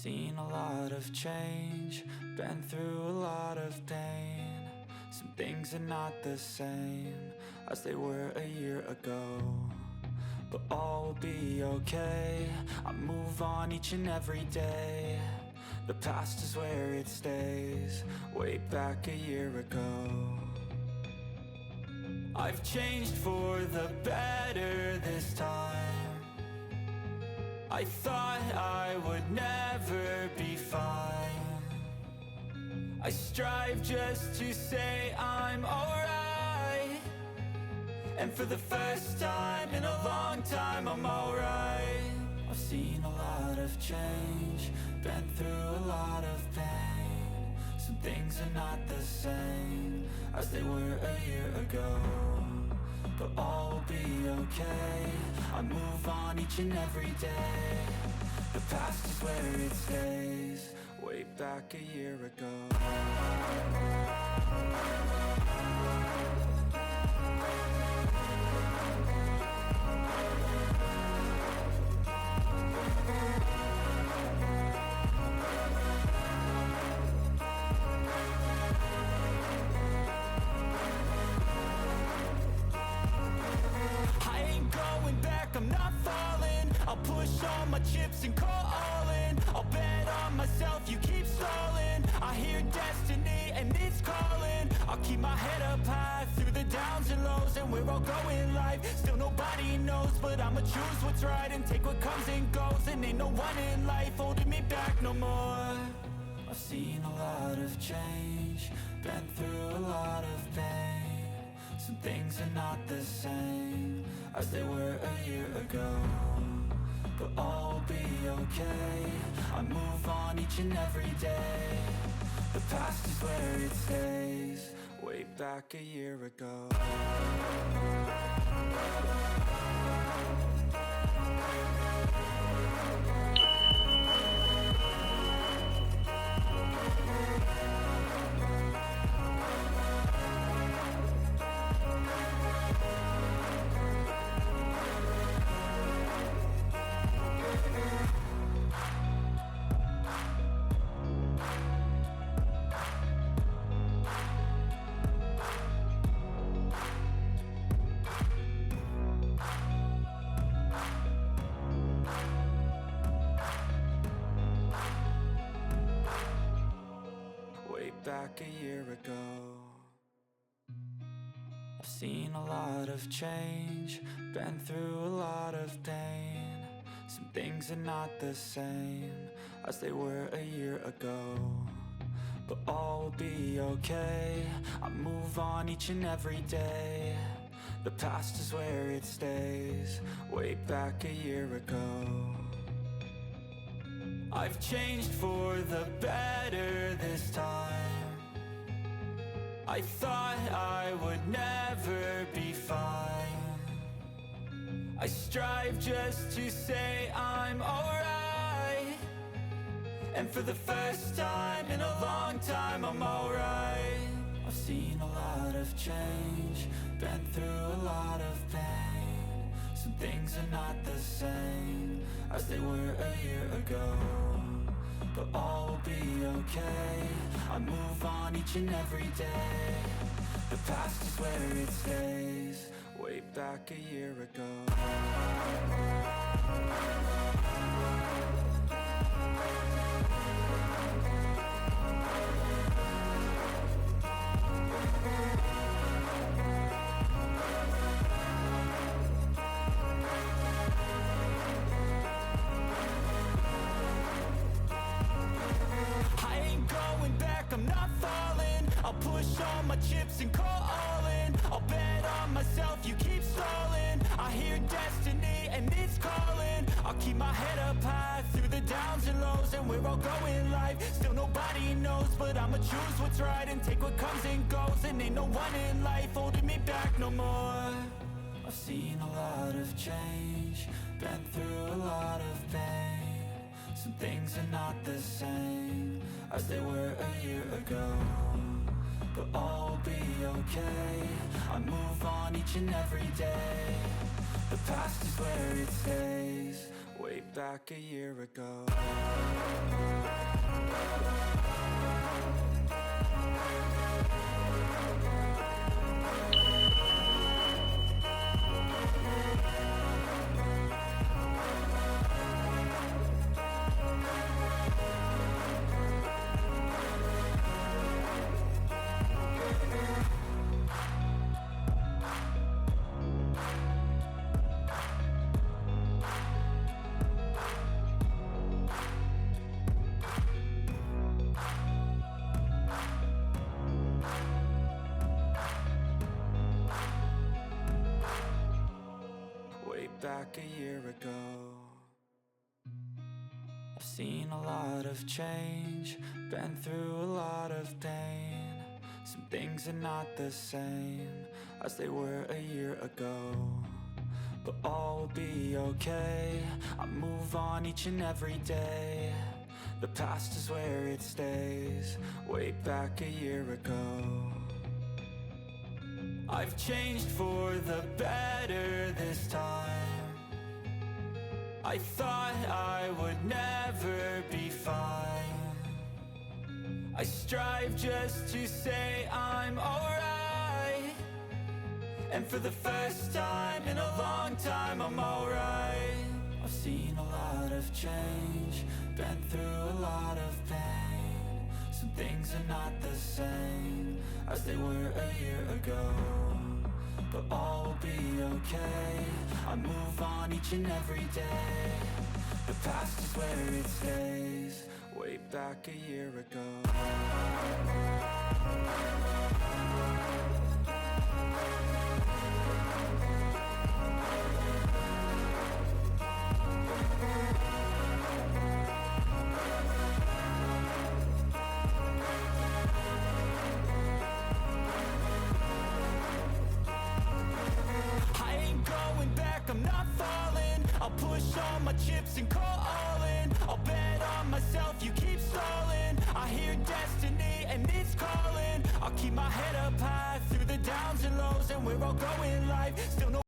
Seen a lot of change, been through a lot of pain. Some things are not the same as they were a year ago, but all will be okay. I move on each and every day. The past is where it stays, way back a year ago. I've changed for the better this time. I thought I would never be fine. I strive just to say I'm alright, and for the first time in a long time I'm alright. I've seen a lot of change, been through a lot of pain. Some things are not the same as they were a year ago, but all will be okay. I move on each and every day. The past is where it stays, way back a year ago. I'm not falling, I'll push all my chips and call all in. I'll bet on myself, you keep stalling. I hear destiny and it's calling. I'll keep my head up high through the downs and lows, and we're all going life. Still nobody knows, but I'ma choose what's right and take what comes and goes. And ain't no one in life holding me back no more. I've seen a lot of change, been through a lot of pain. Some things are not the same as they were a year ago, but all will be okay. I move on each and every day. The past is where it stays, way back a year ago. Back a year ago, I've seen a lot of change, been through a lot of pain. Some things are not the same as they were a year ago, but all will be okay. I move on each and every day. The past is where it stays, way back a year ago. I've changed for the better this time. I thought I would never be fine. I strive just to say I'm alright, and for the first time in a long time I'm alright. I've seen a lot of change, been through a lot of pain. Some things are not the same as they were a year ago, but all will be okay. I move on each and every day. The past is where it stays, way back a year ago. I'm not falling, I'll push all my chips and call all in. I'll bet on myself, you keep stalling. I hear destiny and it's calling. I'll keep my head up high through the downs and lows, and we're all going life. Still nobody knows, but I'ma choose what's right and take what comes and goes. And ain't no one in life holding me back no more. I've seen a lot of change, been through a lot of pain. Some things are not the same as they were a year ago, but all will be okay. I move on each and every day. The past is where it stays, way back a year ago. Way back a year ago. I've seen a lot of change, been through a lot of pain. Some things are not the same as they were a year ago, but all will be okay. I move on each and every day. The past is where it stays. Way back a year ago. I've changed for the better this time. I thought I would never be fine. I strive just to say I'm alright, and for the first time in a long time I'm alright. I've seen a lot of change, been through a lot of pain. Some things are not the same as they were a year ago, but all will be okay. I move on each and every day. The past is where it stays. Way back a year ago. I'm not falling. I'll push all my chips and call all in. I'll bet on myself, you keep stalling. I hear destiny and it's calling. I'll keep my head up high through the downs and lows, and we're all going life. Still no